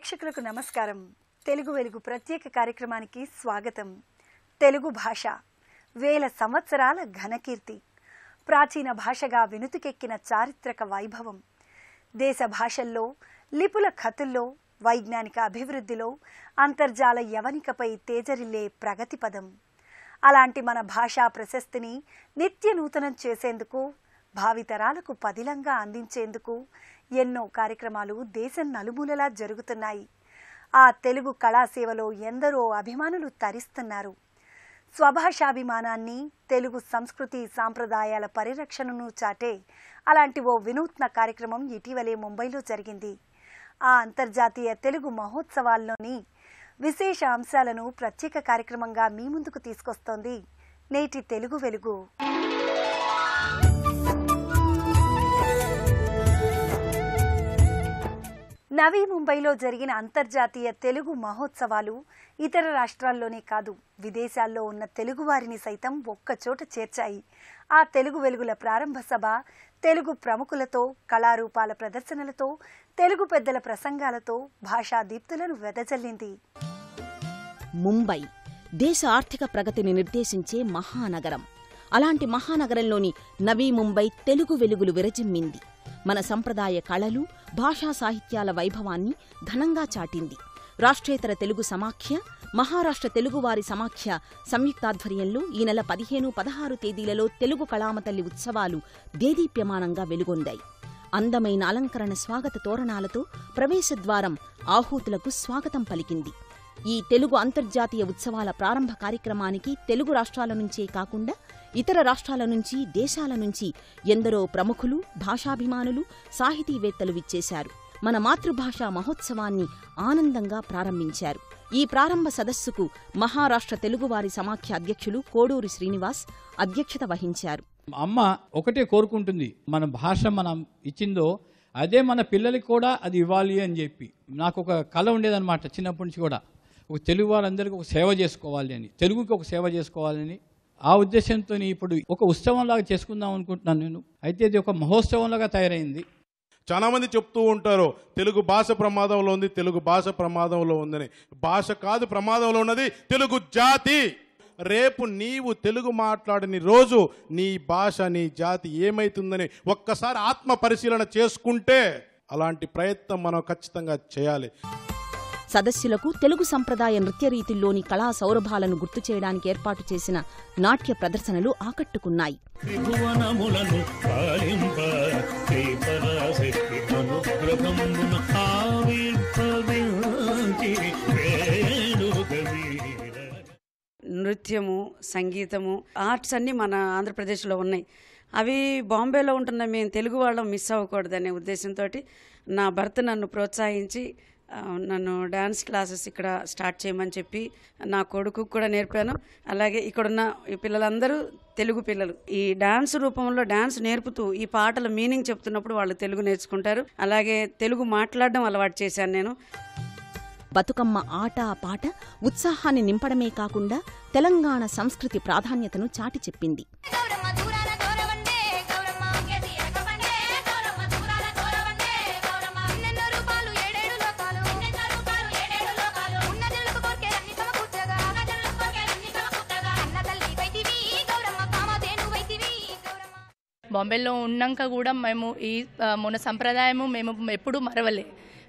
ప్రేక్షకులకు నమస్కారం. తెలుగు వెలుగు ప్రత్యేక కార్యక్రమానికి స్వాగతం. తెలుగు భాష వేల సంవత్సరాల ఘనకీర్తి, ప్రాచీన భాషగా వినుతికెక్కిన చారిత్రక వైభవం. దేశ భాషల్లో, లిపుల ఖతుల్లో, వైజ్ఞానిక అభివృద్ధిలో అంతర్జాల యవనికపై తేజరిల్లే ప్రగతి పదం. అలాంటి మన భాషా ప్రశస్తిని నిత్య నూతనం చేసేందుకు, భావితరాలకు పదిలంగా అందించేందుకు ఎన్నో కార్యక్రమాలు దేశం నలుమూలలా జరుగుతున్నాయి. ఆ తెలుగు కళాసేవలో ఎందరో అభిమానులు తరిస్తున్నారు. స్వభాషాభిమానాన్ని, తెలుగు సంస్కృతి సాంప్రదాయాల పరిరక్షణను చాటే అలాంటి ఓ వినూత్న కార్యక్రమం ఇటీవలే ముంబైలో జరిగింది. ఆ అంతర్జాతీయ తెలుగు మహోత్సవాల్లోని విశేష అంశాలను ప్రత్యేక కార్యక్రమంగా మీ ముందుకు తీసుకొస్తోంది నేటి తెలుగు వెలుగు. నవీ ముంబైలో జరిగిన అంతర్జాతీయ తెలుగు మహోత్సవాలు ఇతర రాష్ట్రాల్లోనే కాదు, విదేశాల్లో ఉన్న తెలుగువారిని సైతం ఒక్కచోట చేర్చాయి. ఆ తెలుగు వెలుగుల ప్రారంభ సభ తెలుగు ప్రముఖులతో, కళారూపాల ప్రదర్శనలతో, తెలుగు పెద్దల ప్రసంగాలతో భాషా దీప్తులను వెదజల్లింది. ముంబై దేశ ఆర్థిక ప్రగతిని నిర్దేశించే మహానగరం. అలాంటి మహానగరంలోని నవీ ముంబై తెలుగు వెలుగులు విరజిమ్మింది. మన సంప్రదాయ కళలు, భాషా సాహిత్యాల వైభవాన్ని ఘనంగా చాటింది. రాష్ట్రేతర తెలుగు సమాఖ్య, మహారాష్ట్ర తెలుగువారి సమాఖ్య సంయుక్తాధ్వర్యంలో ఈ నెల 15, 16 తేదీలలో తెలుగు కళామతల్లి ఉత్సవాలు దేదీప్యమానంగా వెలుగొందాయి. అందమైన అలంకరణ స్వాగత తోరణాలతో ప్రవేశద్వారం ఆహూతులకు స్వాగతం పలికింది. ఈ తెలుగు అంతర్జాతీయ ఉత్సవాల ప్రారంభ కార్యక్రమానికి తెలుగు రాష్ట్రాల నుంచే కాకుండా ఇతర రాష్ట్రాల నుంచి, దేశాల నుంచి ఎందరో ప్రముఖులు, భాషాభిమానులు, సాహితీవేత్తలు విచ్చేశారు. మన మాతృభాషా మహోత్సవాన్ని ఆనందంగా ప్రారంభించారు. ఈ ప్రారంభ సదస్సుకు మహారాష్ట్ర తెలుగువారి సమాఖ్య అధ్యక్షులు కోడూరి శ్రీనివాస్ అధ్యక్షత వహించారు. అమ్మ ఒకటే కోరుకుంటుంది, మన భాష మనం ఇచ్చిందో అదే మన పిల్లలకి కూడా అది ఇవ్వాలి అని చెప్పి. నాకు ఒక కళ ఉండేదన్నమాట చిన్నప్పటి నుంచి కూడా, ఒక తెలుగు వారందరికీ ఒక సేవ చేసుకోవాలి అని, తెలుగుకి ఒక సేవ చేసుకోవాలని. ఆ ఉద్దేశంతో ఇప్పుడు ఒక ఉత్సవంలాగా చేసుకుందాం అనుకుంటున్నాను నేను. అయితే ఇది ఒక మహోత్సవంలాగా తయారైంది. చాలా మంది చెప్తూ ఉంటారు తెలుగు భాష ప్రమాదంలో ఉంది, తెలుగు భాష ప్రమాదంలో ఉందని. భాష కాదు ప్రమాదంలో ఉన్నది, తెలుగు జాతి. రేపు నీవు తెలుగు మాట్లాడని రోజు నీ భాష, నీ జాతి ఏమైతుందని ఒక్కసారి ఆత్మ పరిశీలన చేసుకుంటే అలాంటి ప్రయత్నం మనం ఖచ్చితంగా చేయాలి. సదస్సులకు తెలుగు సంప్రదాయ నృత్య రీతిల్లోని కళా సౌరభాలను గుర్తు చేయడానికి ఏర్పాటు చేసిన నాట్య ప్రదర్శనలు ఆకట్టుకున్నాయి. నృత్యము, సంగీతము, ఆర్ట్స్ అన్నీ మన ఆంధ్రప్రదేశ్లో ఉన్నాయి. అవి బాంబేలో ఉంటున్న మేము తెలుగు వాళ్ళం మిస్ అవ్వకూడదనే ఉద్దేశంతో నా భర్త నన్ను ప్రోత్సహించి నన్ను డ్యాన్స్ క్లాసెస్ ఇక్కడ స్టార్ట్ చేయమని చెప్పి నా కొడుకు కూడా నేర్పాను. అలాగే ఇక్కడున్న ఈ పిల్లలందరూ తెలుగు పిల్లలు. ఈ డాన్స్ రూపంలో డాన్స్ నేర్పుతూ ఈ పాటల మీనింగ్ చెప్తున్నప్పుడు వాళ్ళు తెలుగు నేర్చుకుంటారు. అలాగే తెలుగు మాట్లాడడం అలవాటు చేశాను నేను. బతుకమ్మ ఆట, పాట ఉత్సాహాన్ని నింపడమే కాకుండా తెలంగాణ సంస్కృతి ప్రాధాన్యతను చాటి చెప్పింది. బాంబేలో ఉన్నాక కూడా మేము ఈ మన సంప్రదాయము మేము ఎప్పుడూ మరవలే.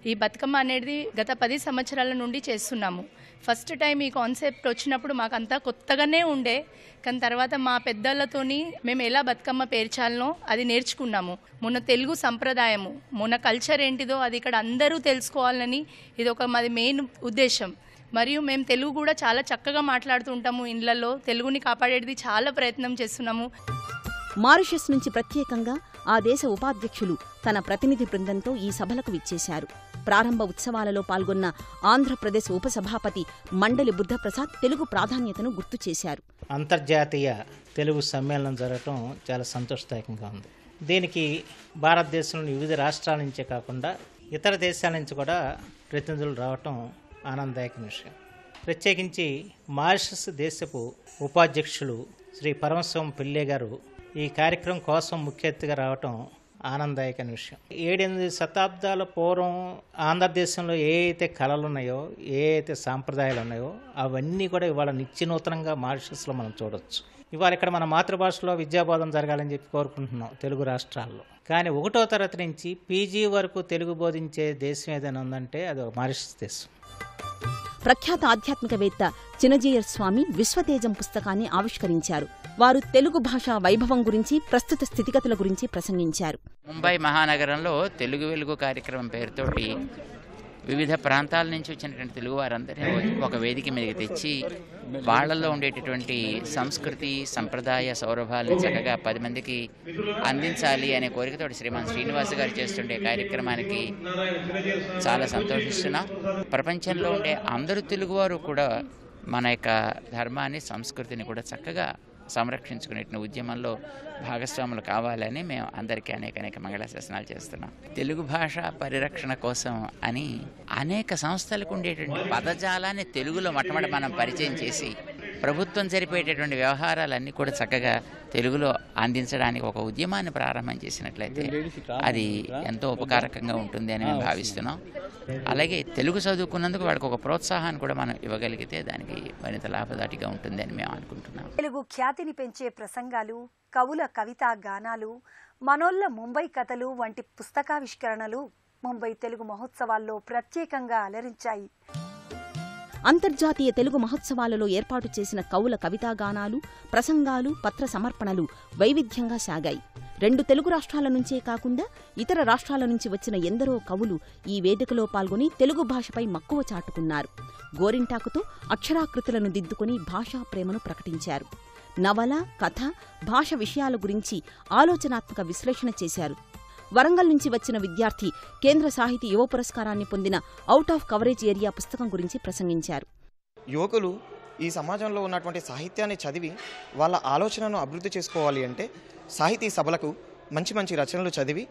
ఈ బతుకమ్మ అనేది గత 10 సంవత్సరాల నుండి చేస్తున్నాము. ఫస్ట్ టైం ఈ కాన్సెప్ట్ వచ్చినప్పుడు మాకంతా కొత్తగానే ఉండే, కానీ తర్వాత మా పెద్దలతోని మేము ఎలా బతుకమ్మ పేర్చాలనో అది నేర్చుకున్నాము. మన తెలుగు సంప్రదాయము, మన కల్చర్ ఏంటిదో అది ఇక్కడ అందరూ తెలుసుకోవాలని ఇది ఒక మాది మెయిన్ ఉద్దేశం. మరియు మేము తెలుగు కూడా చాలా చక్కగా మాట్లాడుతుంటాము. ఇళ్లలో తెలుగుని కాపాడేది చాలా ప్రయత్నం చేస్తున్నాము. మారిషస్ నుంచి ప్రత్యేకంగా ఆ దేశ ఉపాధ్యక్షులు తన ప్రతినిధి బృందంతో ఈ సభలకు విచ్చేశారు. ప్రారంభ ఉత్సవాలలో పాల్గొన్న ఆంధ్రప్రదేశ్ ఉపసభాపతి మండలి బుద్ధప్రసాద్ తెలుగు ప్రాధాన్యతను గుర్తు చేశారు. అంతర్జాతీయ తెలుగు సమ్మేళనం జరగటం చాలా సంతోషదాయకంగా ఉంది. దీనికి భారతదేశంలోని వివిధ రాష్ట్రాల నుంచే కాకుండా ఇతర దేశాల నుంచి కూడా ప్రతినిధులు రావటం ఆనందదాయకమైన విషయం. ప్రత్యేకించి మారిషస్ దేశపు ఉపాధ్యక్షులు శ్రీ పరమశివం పిల్లే గారు ఈ కార్యక్రమం కోసం ముఖ్య అతిథిగా రావటం ఆనందదాయకమైన విషయం. 7-8 శతాబ్దాల పూర్వం ఆంధ్రదేశంలో ఏ అయితే కళలు ఉన్నాయో, ఏ అయితే సాంప్రదాయాలు ఉన్నాయో అవన్నీ కూడా ఇవాళ నిత్యనూతనంగా మారిషస్లో మనం చూడవచ్చు. ఇవాళ ఇక్కడ మన మాతృభాషలో విద్యాబోధన జరగాలని చెప్పి కోరుకుంటున్నాం తెలుగు రాష్ట్రాల్లో. కానీ 1వ తరగతి నుంచి పీజీ వరకు తెలుగు బోధించే దేశం ఏదైనా ఉందంటే అది మారిషస్ దేశం. ప్రఖ్యాత ఆధ్యాత్మికవేత్త చినజీయర్ స్వామి విశ్వతేజం పుస్తకాన్ని ఆవిష్కరించారు. వారు తెలుగు భాషా వైభవం గురించి, ప్రస్తుత స్థితిగతుల గురించి ప్రసంగించారు. ముంబై మహానగరంలో తెలుగు వెలుగు కార్యక్రమం పేరుతోటి వివిధ ప్రాంతాల నుంచి వచ్చినటువంటి తెలుగు వారందరినీ ఒక వేదిక మీదకి తెచ్చి వాళ్ళల్లో ఉండేటటువంటి సంస్కృతి సంప్రదాయ సౌరభాలను చక్కగా 10 మందికి అందించాలి అనే కోరికతోటి శ్రీమాన్ శ్రీనివాస్ గారు చేస్తుండే కార్యక్రమానికి చాలా సంతోషిస్తున్నాం. ప్రపంచంలో ఉండే అందరూ తెలుగువారు కూడా మన యొక్క ధర్మాన్ని సంస్కృతిని కూడా చక్కగా సంరక్షించుకునే ఉద్యమంలో భాగస్వాములు కావాలని మేము అందరికీ అనేక మంగళాశాసనాలు చేస్తున్నాం. తెలుగు భాష పరిరక్షణ కోసం అని అనేక సంస్థలకు ఉండేటువంటి పదజాలాన్ని తెలుగులో మొట్టమొదటి మనం పరిచయం చేసి ప్రభుత్వం జరిపేటటువంటి వ్యవహారాలన్నీ కూడా చక్కగా తెలుగులో అందించడానికి ఒక ఉద్యమాన్ని ప్రారంభం చేసినట్లయితే అది ఎంతో ఉపకారకంగా ఉంటుంది అని మేము భావిస్తున్నాం. అలాగే తెలుగు చదువుకున్నందుకు వాడికి ఒక ప్రోత్సాహాన్ని కూడా మనం ఇవ్వగలిగితే దానికి మరింత లాభదాటిగా ఉంటుంది అని మేము అనుకుంటున్నాం. తెలుగు ఖ్యాతిని పెంచే ప్రసంగాలు, కవుల కవితా గానాలు, మనోళ్ళ ముంబై కథలు వంటి పుస్తకావిష్కరణలు ముంబై తెలుగు మహోత్సవాల్లో ప్రత్యేకంగా అలరించాయి. అంతర్జాతీయ తెలుగు మహోత్సవాలలో ఏర్పాటు చేసిన కవుల కవితాగానాలు, ప్రసంగాలు, పత్ర సమర్పణలు వైవిధ్యంగా సాగాయి. 2 తెలుగు రాష్ట్రాల నుంచే కాకుండా ఇతర రాష్ట్రాల నుంచి వచ్చిన ఎందరో కవులు ఈ వేదికలో పాల్గొని తెలుగు భాషపై మక్కువ చాటుకున్నారు. గోరింటాకుతో అక్షరాకృతులను దిద్దుకుని భాషా ప్రేమను ప్రకటించారు. నవల, కథ, భాష విషయాల గురించి ఆలోచనాత్మక విశ్లేషణ చేశారు. వరంగల్ నుంచి వచ్చిన విద్యార్థి కేంద్ర సాహితీ యువ పురస్కారాన్ని పొందిన అవుట్ ఆఫ్ కవరేజ్ ఏరియా పుస్తకం గురించి ప్రసంగించారు. యువకులు ఈ సమాజంలో ఉన్నటువంటి సాహిత్యాన్ని చదివి వాళ్ళ ఆలోచనను అభివృద్ధి చేసుకోవాలి అంటే సాహితీ సభలకు మంచి రచనలు చదివి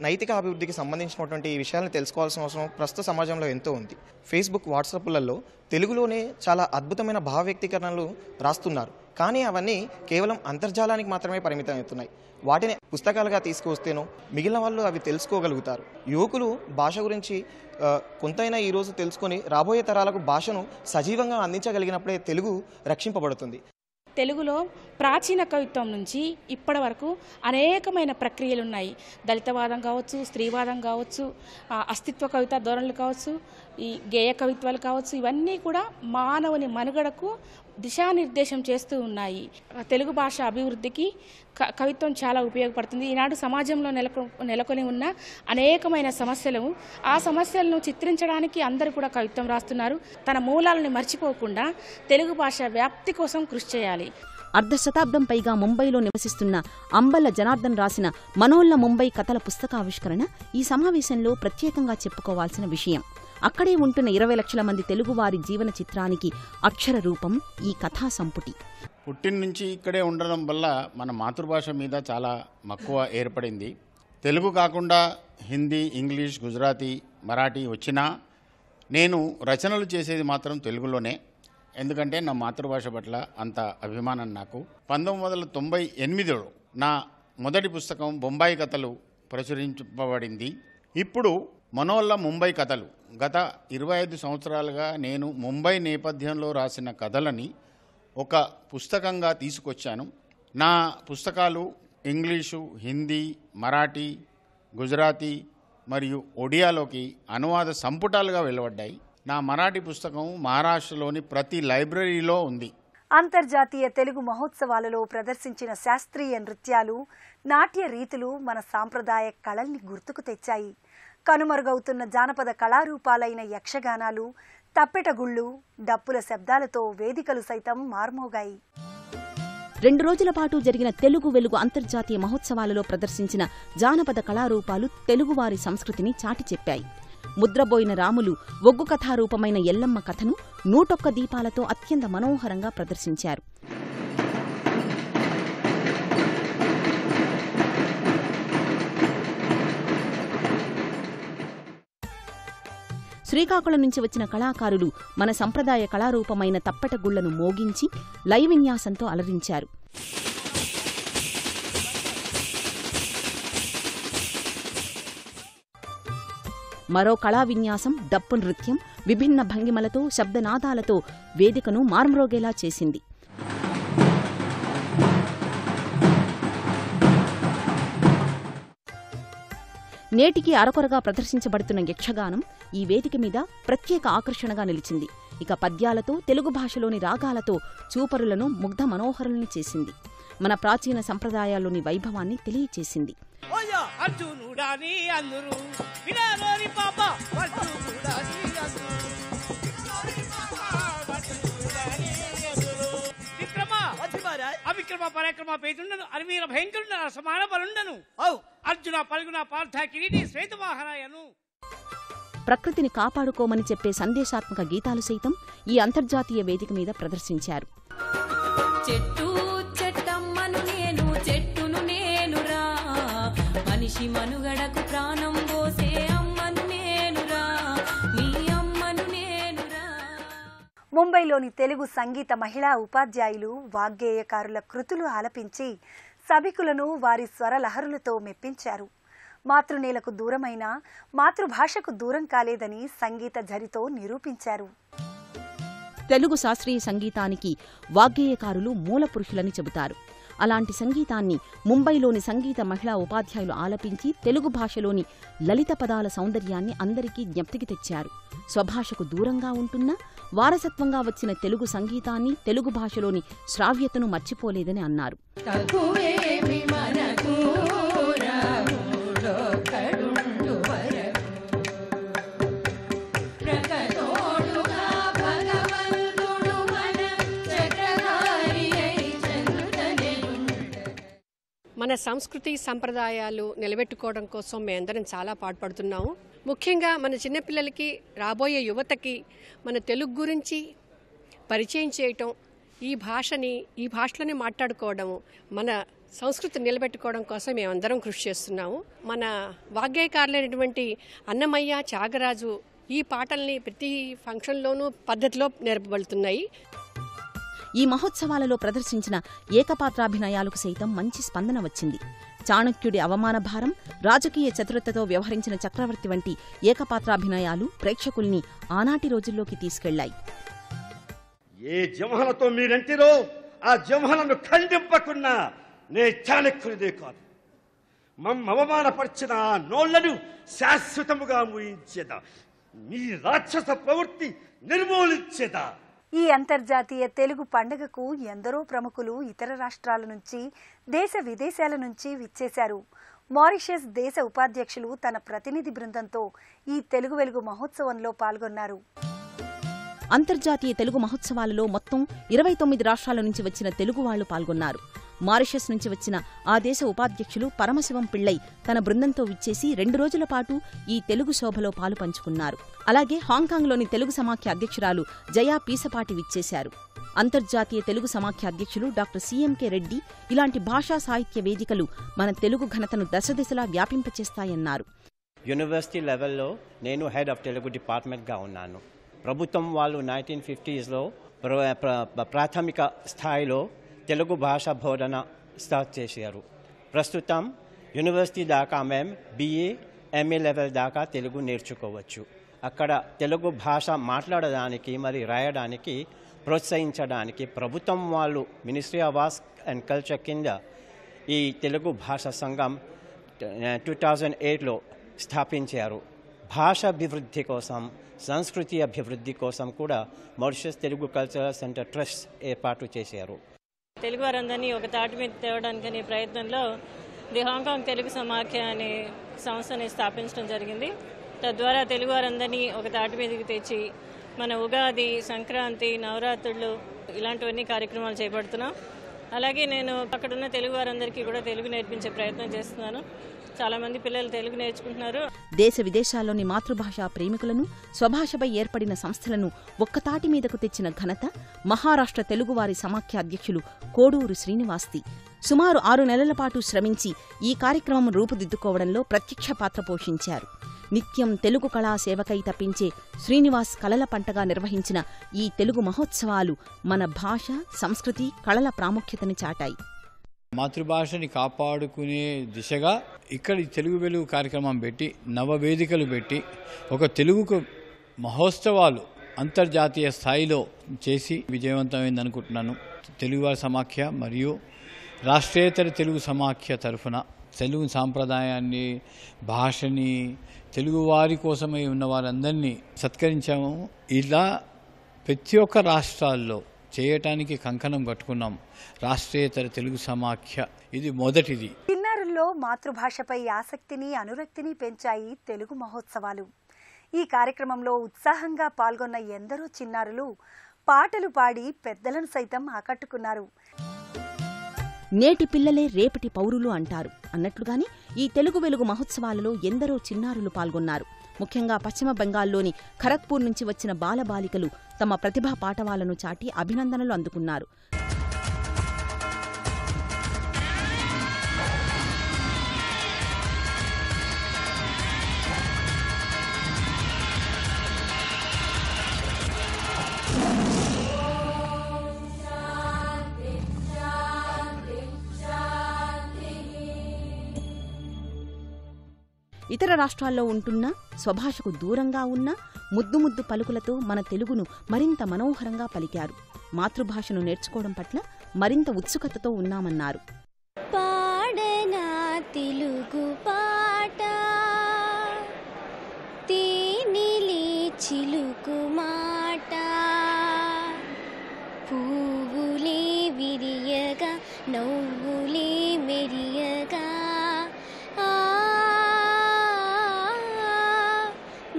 నైతిక అభివృద్ధికి సంబంధించినటువంటి ఈ విషయాలను తెలుసుకోవాల్సిన అవసరం ప్రస్తుత సమాజంలో ఎంతో ఉంది. ఫేస్బుక్, వాట్సాప్లలో తెలుగులోనే చాలా అద్భుతమైన భావ వ్యక్తీకరణలు రాస్తున్నారు. కానీ అవన్నీ కేవలం అంతర్జాలానికి మాత్రమే పరిమితం అవుతున్నాయి. వాటిని పుస్తకాలుగా తీసుకువస్తేనో మిగిలిన వాళ్ళు అవి తెలుసుకోగలుగుతారు. యువకులు భాష గురించి కొంతైనా ఈరోజు తెలుసుకొని రాబోయే తరాలకు భాషను సజీవంగా అందించగలిగినప్పుడే తెలుగు రక్షింపబడుతుంది. తెలుగులో ప్రాచీన కవిత్వం నుంచి ఇప్పటి వరకు అనేకమైన ప్రక్రియలు ఉన్నాయి. దళితవాదం కావచ్చు, స్త్రీవాదం కావచ్చు, అస్తిత్వ కవిత ధోరణులు కావచ్చు, ఈ గేయ కవిత్వాలు కావచ్చు, ఇవన్నీ కూడా మానవుని మనుగడకు దిశానిర్దేశం చేస్తూ ఉన్నాయి. తెలుగు భాష అభివృద్ధికి కవిత్వం చాలా ఉపయోగపడుతుంది. ఈనాడు సమాజంలో నెలకొని ఉన్న అనేకమైన సమస్యలు, ఆ సమస్యలను చిత్రించడానికి అందరూ కూడా కవిత్వం రాస్తున్నారు. తన మూలాలను మర్చిపోకుండా తెలుగు భాష వ్యాప్తి కోసం కృషి చేయాలి. అర్ధ శతాబ్దం పైగా ముంబైలో నివసిస్తున్న అంబల్ల జనార్దన్ రాసిన మనోళ్ళ ముంబై కథల పుస్తకావిష్కరణ ఈ సమావేశంలో ప్రత్యేకంగా చెప్పుకోవాల్సిన విషయం. అక్కడే ఉంటున్న 20 లక్షల మంది తెలుగువారి జీవన చిత్రానికి అక్షర రూపం ఈ కథా సంపుటి. పుట్టిన నుంచి ఇక్కడే ఉండడం వల్ల మన మాతృభాష మీద చాలా మక్కువ ఏర్పడింది. తెలుగు కాకుండా హిందీ, ఇంగ్లీష్, గుజరాతీ, మరాఠీ వచ్చినా నేను రచనలు చేసేది మాత్రం తెలుగులోనే. ఎందుకంటే నా మాతృభాష పట్ల అంత అభిమానం నాకు. 1998లో నా మొదటి పుస్తకం బొంబాయి కథలు ప్రచురించబడింది. ఇప్పుడు మనోళ్ళ ముంబై కథలు. గత 25 సంవత్సరాలుగా నేను ముంబై నేపథ్యంలో రాసిన కథలని ఒక పుస్తకంగా తీసుకొచ్చాను. నా పుస్తకాలు ఇంగ్లీషు, హిందీ, మరాఠీ, గుజరాతీ మరియు ఒడియాలోకి అనువాద సంపుటాలుగా వెలువడ్డాయి. నా మరాఠీ పుస్తకం మహారాష్ట్రలోని ప్రతి లైబ్రరీలో ఉంది. అంతర్జాతీయ తెలుగు మహోత్సవాలలో ప్రదర్శించిన శాస్త్రీయ నృత్యాలు, నాట్య రీతులు మన సాంప్రదాయ కళల్ని గుర్తుకు తెచ్చాయి. కనుమరుగవుతున్న జానపద కళారూపాలైన యక్షగానాలు, తప్పెటగుళ్ళు, డప్పుల శబ్దాలతో వేదికలు సైతం మార్మోగాయి. 2 రోజుల పాటు జరిగిన తెలుగు వెలుగు అంతర్జాతీయ మహోత్సవాలలో ప్రదర్శించిన జానపద కళారూపాలు తెలుగువారి సంస్కృతిని చాటి చెప్పాయి. ముద్రబోయిన రాములు ఒగ్గు కథారూపమైన ఎల్లమ్మ కథను 101 దీపాలతో అత్యంత మనోహరంగా ప్రదర్శించారు. శ్రీకాకుళం నుంచి వచ్చిన కళాకారులు మన సంప్రదాయ కళారూపమైన తప్పెటగుళ్లను మోగించి లయ విన్యాసంతో అలరించారు. మరో కళా విన్యాసం డప్పు నృత్యం విభిన్న భంగిమలతో శబ్దనాదాలతో వేదికను మార్మ్రోగేలా చేసింది. నేటికి అరకొరగా ప్రదర్శించబడుతున్న యక్షగానం ఈ వేదిక మీద ప్రత్యేక ఆకర్షణగా నిలిచింది. ఇక పద్యాలతో తెలుగు భాషలోని రాగాలతో చూపరులను ముగ్ధ మనోహరుల్ని చేసింది. మన ప్రాచీన సంప్రదాయాల్లోని వైభవాన్ని తెలియచేసింది. అవిక్రమ పరాక్రమ పేతుండను అరివీర భయంకరుండను అసమాన బలుండను అర్జున పల్గున పార్థ కిరీటి శ్వేతవాహనాయను. ప్రకృతిని కాపాడుకోమని చెప్పే సందేశాత్మక గీతాలు సైతం ఈ అంతర్జాతీయ వేదిక మీద ప్రదర్శించారు. చెట్టు చెట్టమ్మను నేను చెట్టును నేనురా, మనిషి మనుగడకు ప్రాణం పోసే అమ్మను నేనురా, మీ అమ్మను నేనురా. ముంబైలోని తెలుగు సంగీత మహిళా ఉపాధ్యాయులు వాగ్గేయకారుల కృతులు ఆలపించి సభికులను వారి స్వరలహరులతో మెప్పించారు. మాతృనేలకు దూరమైన మాతృభాషకు దూరం కాలేదని సంగీత ఝరితో నిరూపించారు. తెలుగు శాస్త్రీయ సంగీతానికి వాగ్గేయకారులు మూలపురుషులని చెబుతారు. అలాంటి సంగీతాన్ని ముంబైలోని సంగీత మహిళా ఉపాధ్యాయులు ఆలపించి తెలుగు భాషలోని లలిత పదాల సౌందర్యాన్ని అందరికీ జ్ఞప్తికి తెచ్చారు. స్వభాషకు దూరంగా ఉంటున్న వారసత్వంగా వచ్చిన తెలుగు సంగీతాన్ని తెలుగు భాషలోని శ్రావ్యతను మర్చిపోలేదని అన్నారు. మన సంస్కృతి సంప్రదాయాలు నిలబెట్టుకోవడం కోసం మేమందరం చాలా పాటుపడుతున్నాము. ముఖ్యంగా మన చిన్నపిల్లలకి రాబోయే యువతకి మన తెలుగు గురించి పరిచయం చేయటం, ఈ భాషలోనే మాట్లాడుకోవడము, మన సంస్కృతి నిలబెట్టుకోవడం కోసం మేమందరం కృషి చేస్తున్నాము. మన వాగ్గేయకారులైనటువంటి అన్నమయ్య, త్యాగరాజు ఈ పాటల్ని ప్రతి ఫంక్షన్లోనూ పద్ధతిలో నేర్పబడుతున్నాయి. ఈ మహోత్సవాలలో ప్రదర్శించిన ఏకపాత్రాభినయాలకు సైతం మంచి స్పందన వచ్చింది. చాణక్యుడి అవమాన భారం, రాజకీయ చతురతతో వ్యవహరించిన చక్రవర్తి వంటి ఏకపాత్రాభినయాలు ప్రేక్షకుల్ని ఆనాటి రోజుల్లోకి తీసుకెళ్లాయి. ఏ జంహలతో మీరంటిరో ఆ జంహలను ఖండింపకున్నా నే చాణక్యుడిదే కాదు. అవమానపరిచిన ఆ నోళ్లను శాశ్వతముగా మూయించేదా, మీ రాక్షస ప్రవృత్తి నిర్మూలించేదా. ఈ అంతర్జాతీయ తెలుగు పండుగకు ఎందరో ప్రముఖులు ఇతర రాష్ట్రాల నుంచి, దేశ విదేశాల నుంచి విచ్చేశారు. మారిషస్ దేశ ఉపాధ్యక్షులు తన ప్రతినిధి బృందంతో ఈ తెలుగు వెలుగు మహోత్సవంలో పాల్గొన్నారు. అంతర్జాతీయ తెలుగు మహోత్సవాలలో మొత్తం 29 రాష్ట్రాల నుంచి వచ్చిన తెలుగు వాళ్లు పాల్గొన్నారు. మారిషస్ నుంచి వచ్చిన ఆ దేశ ఉపాధ్యక్షులు పరమశివం పిళ్ళై తన బృందంతో విచ్చేసి 2 రోజుల పాటు ఈ తెలుగు శోభలో పాలు పంచుకున్నారు. అలాగే హాంకాంగ్లోని తెలుగు సమాఖ్య అధ్యక్షురాలు జయా పీసపాటి విచ్చేశారు. అంతర్జాతీయ తెలుగు సమాఖ్య అధ్యక్షులు డాక్టర్ సిఎంకే రెడ్డి ఇలాంటి భాషా సాహిత్య వేదికలు మన తెలుగు ఘనతను దశదిశలా వ్యాపింపచేస్తాయన్నారు. యూనివర్సిటీ లెవెల్లో నేను హెడ్ ఆఫ్ తెలుగు డిపార్ట్మెంట్గా ఉన్నాను. ప్రభుత్వం వాళ్ళు 1950sలో ప్రాథమిక స్థాయిలో తెలుగు భాష బోధన స్టార్ట్ చేశారు. ప్రస్తుతం యూనివర్సిటీ దాకా మేము BA, MA లెవెల్ దాకా తెలుగు నేర్చుకోవచ్చు. అక్కడ తెలుగు భాష మాట్లాడడానికి మరి రాయడానికి ప్రోత్సహించడానికి ప్రభుత్వం వాళ్ళు ministry of arts and culture కింద ఈ తెలుగు భాష సంఘం 2008లో స్థాపించారు. భాష అభివృద్ధి కోసం, సంస్కృతి అభివృద్ధి కోసం కూడా Mauritius Telugu cultural centre trust ఏర్పాటు చేశారు. తెలుగు వారందరినీ ఒక తాటి మీద తేవడానికనే ప్రయత్నంలో ది హాంకాంగ్ తెలుగు సమాఖ్య అనే సంస్థని స్థాపించడం జరిగింది. తద్వారా తెలుగు వారందరినీ ఒక తాటి మీదకి తెచ్చి మన ఉగాది, సంక్రాంతి, నవరాత్రులు ఇలాంటివన్నీ కార్యక్రమాలు చేపడుతున్నాం. అలాగే నేను అక్కడున్న తెలుగు వారందరికీ కూడా తెలుగు నేర్పించే ప్రయత్నం చేస్తున్నాను. చాలామంది పిల్లలు తెలుగు నేర్చుకుంటున్నారు. దేశ విదేశాల్లోని మాతృభాషా ప్రేమికులను, స్వభాషపై ఏర్పడిన సంస్థలను ఒక్కతాటి మీదకు తెచ్చిన ఘనత మహారాష్ట్ర తెలుగువారి సమాఖ్య అధ్యక్షులు కోడూరు శ్రీనివాస్ది. సుమారు 6 నెలల పాటు శ్రమించి ఈ కార్యక్రమం రూపుదిద్దుకోవడంలో ప్రత్యక్ష పాత్ర పోషించారు. నిత్యం తెలుగు కళా సేవకై తప్పించే శ్రీనివాస్ కళల పంటగా నిర్వహించిన ఈ తెలుగు మహోత్సవాలు మన భాష, సంస్కృతి, కళల ప్రాముఖ్యతని చాటాయి. మాతృభాషని కాపాడుకునే దిశగా ఇక్కడ తెలుగు వెలుగు కార్యక్రమం పెట్టి నవవేదికలు పెట్టి ఒక తెలుగుకు మహోత్సవాలు అంతర్జాతీయ స్థాయిలో చేసి విజయవంతమైంది అనుకుంటున్నాను. తెలుగువారి సమాఖ్య మరియు రాష్ట్రేతర తెలుగు సమాఖ్య తరఫున తెలుగు సాంప్రదాయాన్ని, భాషని, తెలుగువారి కోసమై ఉన్న వారందరినీ సత్కరించాము. ఇలా ప్రతి ఒక్క రాష్ట్రాల్లో చేయటానికి కంకణం కట్టుకున్నాం. రాష్ట్రేతర తెలుగు సమాఖ్య ఇది మొదటిది. చిన్నారుల్లో మాతృభాషపై ఆసక్తిని, అనురక్తిని పెంచాయి తెలుగు మహోత్సవాలు. ఈ కార్యక్రమంలో ఉత్సాహంగా పాల్గొన్న ఎందరో చిన్నారులు పాటలు పాడి పెద్దలను సైతం ఆకట్టుకున్నారు. నేటి పిల్లలే రేపటి పౌరులు అంటారు అన్నట్లుగానే ఈ తెలుగు వెలుగు మహోత్సవాలలో ఎందరో చిన్నారులు పాల్గొన్నారు. ముఖ్యంగా పశ్చిమ బెంగాల్లోని ఖరగ్పూర్ నుంచి వచ్చిన బాలబాలికలు తమ ప్రతిభా పాటవాలను చాటి అభినందనలు అందుకున్నారు. ఇతర రాష్ట్రాల్లో ఉంటున్నా, స్వభాషకు దూరంగా ఉన్న ముద్దు ముద్దు పలుకులతో మన తెలుగును మరింత మనోహరంగా పలికారు. మాతృభాషను నేర్చుకోవడం పట్ల మరింత ఉత్సుకతతో ఉన్నామన్నారు. పాడనా తెలుగు పాట, తేనెలే చిలుకు మాట, పువ్వులే విరియగా నవ్వులే మెరియగా,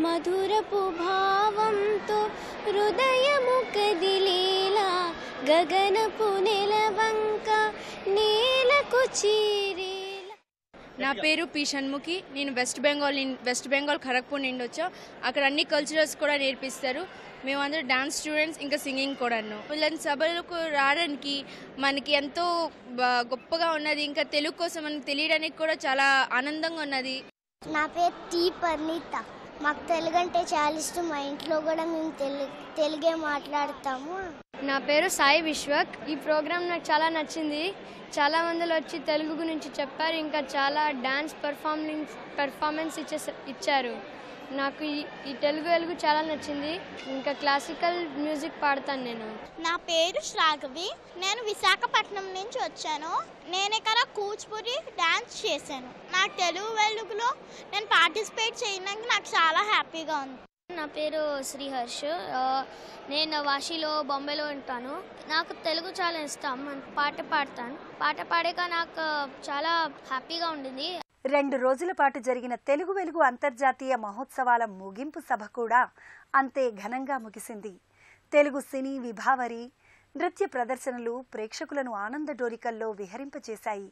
మధురపు భావంతో హృదయము కదిలేలా, గగనపు నెలవంక నేలకు చీరేలా. నా పేరు పి షణ్ముఖి. నేను వెస్ట్ బెంగాల్ ఖరగ్పూర్ నుండి వచ్చా. అక్కడ అన్ని కల్చరల్స్ కూడా నేర్పిస్తారు. మేమందరూ డాన్స్ స్టూడెంట్స్, ఇంకా సింగింగ్ కూడాను. ఇలాంటి సభలకు రావడానికి మనకి ఎంతో గొప్పగా ఉన్నది. ఇంకా తెలుగు కోసం మనకు తెలియడానికి కూడా చాలా ఆనందంగా ఉన్నది. నా పేరు టీ పర్ణిత. మాకు తెలుగు అంటే చాలా ఇష్టం. మా ఇంట్లో కూడా మేము తెలుగే మాట్లాడతాము. నా పేరు సాయి విశ్వక్. ఈ ప్రోగ్రామ్ నాకు చాలా నచ్చింది. చాలా మందిలో వచ్చి తెలుగు గురించి చెప్పారు. ఇంకా చాలా డాన్స్ పెర్ఫార్మెన్స్ ఇచ్చారు. నాకు ఈ తెలుగు వెలుగు చాలా నచ్చింది. ఇంకా క్లాసికల్ మ్యూజిక్ పాడతాను నేను. నా పేరు శ్రాగవి. నేను విశాఖపట్నం నుంచి వచ్చాను. నేను ఇక్కడ కూచిపూడి డాన్స్ చేశాను. నా తెలుగు వెలుగులో నేను పార్టిసిపేట్ చేయడానికి నాకు చాలా హ్యాపీగా ఉంది. నా పేరు శ్రీహర్ష్. నేను వాషిలో బాంబేలో ఉంటాను. నాకు తెలుగు చాలా ఇష్టం. పాట పాడతాను. పాట పాడాక నాకు చాలా హ్యాపీగా ఉండింది. 2 రోజుల పాటు జరిగిన తెలుగు వెలుగు అంతర్జాతీయ మహోత్సవాల ముగింపు సభ కూడా అంతే ఘనంగా ముగిసింది. తెలుగు సినీ విభావరి, నృత్య ప్రదర్శనలు ప్రేక్షకులను ఆనందడోలికల్లో విహరింపచేశాయి.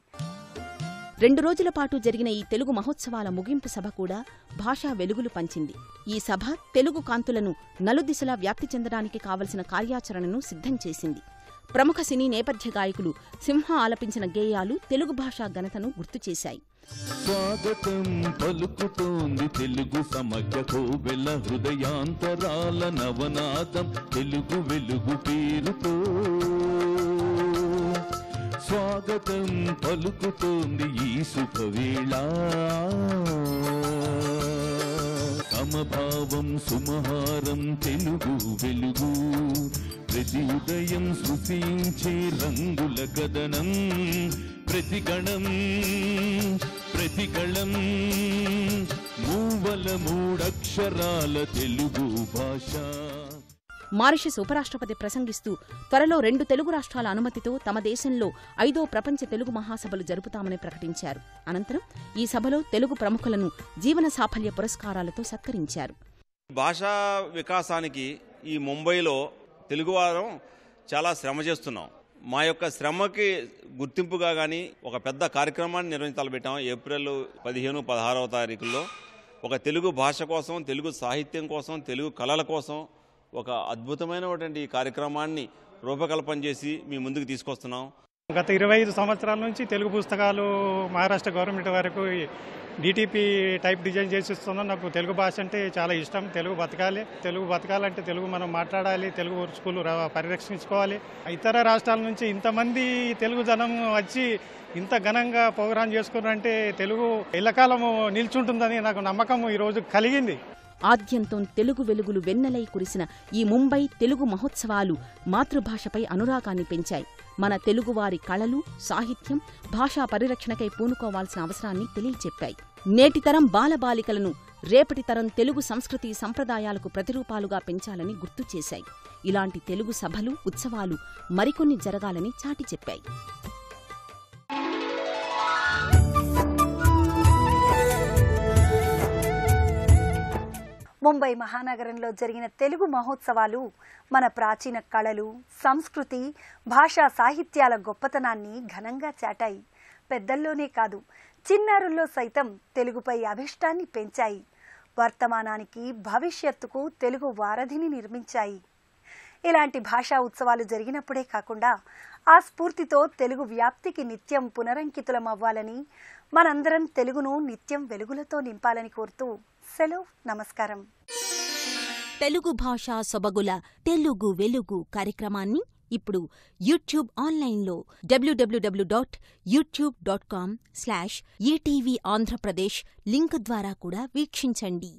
2 రోజుల పాటు జరిగిన ఈ తెలుగు మహోత్సవాల ముగింపు సభ కూడా భాషా వెలుగులు పంచింది. ఈ సభ తెలుగు కాంతులను నలుదిశలా వ్యాప్తి చెందడానికి కావలసిన కార్యాచరణను సిద్ధం చేసింది. ప్రముఖ సినీ నేపథ్య గాయకులు సింహ ఆలపించిన గేయాలు తెలుగు భాషా ఘనతను గుర్తుచేశాయి. స్వాగతం పలుకుతోంది తెలుగు సమాఖ్య కోవెల హృదయాంతరాల నవనాదం తెలుగు వెలుగు పేరుతో. స్వాగతం పలుకుతోంది ఈ శుభవేళ. సమభావం సుమహారం తెలుగు వెలుగు. ప్రతి ఉదయం సృష్టించే రంగుల కథనం. ప్రతిగళం మూవల మూడక్షరాల తెలుగు భాష. మారిషస్ ఉపరాష్ట్రపతి ప్రసంగిస్తూ త్వరలో 2 తెలుగు రాష్ట్రాల అనుమతితో తమ దేశంలో 5వ ప్రపంచ తెలుగు మహాసభలు జరుపుతామని ప్రకటించారు. అనంతరం ఈ సభలో తెలుగు ప్రముఖులను జీవన సాఫల్య పురస్కారాలతో సత్కరించారు. భాషా వికాసానికి ఈ ముంబైలో తెలుగువారం చాలా శ్రమ చేస్తున్నాం. మా యొక్క శ్రమకి గుర్తింపుగా కానీ ఒక పెద్ద కార్యక్రమాన్ని నిర్వహించాలబెట్టాం. ఏప్రిల్ 15, 16వ తారీఖుల్లో ఒక తెలుగు భాష కోసం, తెలుగు సాహిత్యం కోసం, తెలుగు కళల కోసం ఒక అద్భుతమైనటువంటి కార్యక్రమాన్ని రూపకల్పన చేసి మీ ముందుకు తీసుకొస్తున్నాం. గత 25 సంవత్సరాల నుంచి తెలుగు పుస్తకాలు మహారాష్ట్ర గవర్నమెంట్ వరకు డిటిపి టైప్ డిజైన్ చేసి ఇస్తున్నాను. నాకు తెలుగు భాష అంటే చాలా ఇష్టం. తెలుగు బతకాలంటే తెలుగు మనం మాట్లాడాలి, తెలుగు స్కూల్ పరిరక్షించుకోవాలి. ఇతర రాష్ట్రాల నుంచి ఇంతమంది తెలుగు జనం వచ్చి ఇంత ఘనంగా ప్రోగ్రాం చేసుకున్నారంటే తెలుగు ఎల్లకాలము నిల్చుంటుందని నాకు నమ్మకం ఈరోజు కలిగింది. ఆద్యంతం తెలుగు వెలుగులు వెన్నెలై కురిసిన ఈ ముంబై తెలుగు మహోత్సవాలు మాతృభాషపై అనురాగాన్ని పెంచాయి. మన తెలుగువారి కళలు, సాహిత్యం, భాషా పరిరక్షణకై పూనుకోవాల్సిన అవసరాన్ని తెలియచెప్పాయి. నేటితరం బాలబాలికలను రేపటి తరం తెలుగు సంస్కృతి సంప్రదాయాలకు ప్రతిరూపాలుగా పెంచాలని గుర్తు చేశాయి. ఇలాంటి తెలుగు సభలు, ఉత్సవాలు మరికొన్ని జరగాలని చాటి చెప్పాయి. ముంబై మహానగరంలో జరిగిన తెలుగు మహోత్సవాలు మన ప్రాచీన కళలు, సంస్కృతి, భాషా సాహిత్యాల గొప్పతనాన్ని ఘనంగా చాటాయి. పెద్దల్లోనే కాదు, చిన్నారుల్లో సైతం తెలుగుపై అభిష్టాన్ని పెంచాయి. వర్తమానానికి, భవిష్యత్తుకు తెలుగు వారధిని నిర్మించాయి. ఇలాంటి భాషా ఉత్సవాలు జరిగినప్పుడే కాకుండా ఆ స్ఫూర్తితో తెలుగు వ్యాప్తికి నిత్యం పునరంకితులమవ్వాలని, మనందరం తెలుగును నిత్యం వెలుగులతో నింపాలని కోరుతూ సెలవు. నమస్కారం. తెలుగు భాషా సొబగుల తెలుగు వెలుగు కార్యక్రమాన్ని ఇప్పుడు యూట్యూబ్ ఆన్లైన్లో www.youtube.com/ETV ఆంధ్రప్రదేశ్ లింక్ ద్వారా కూడా వీక్షించండి.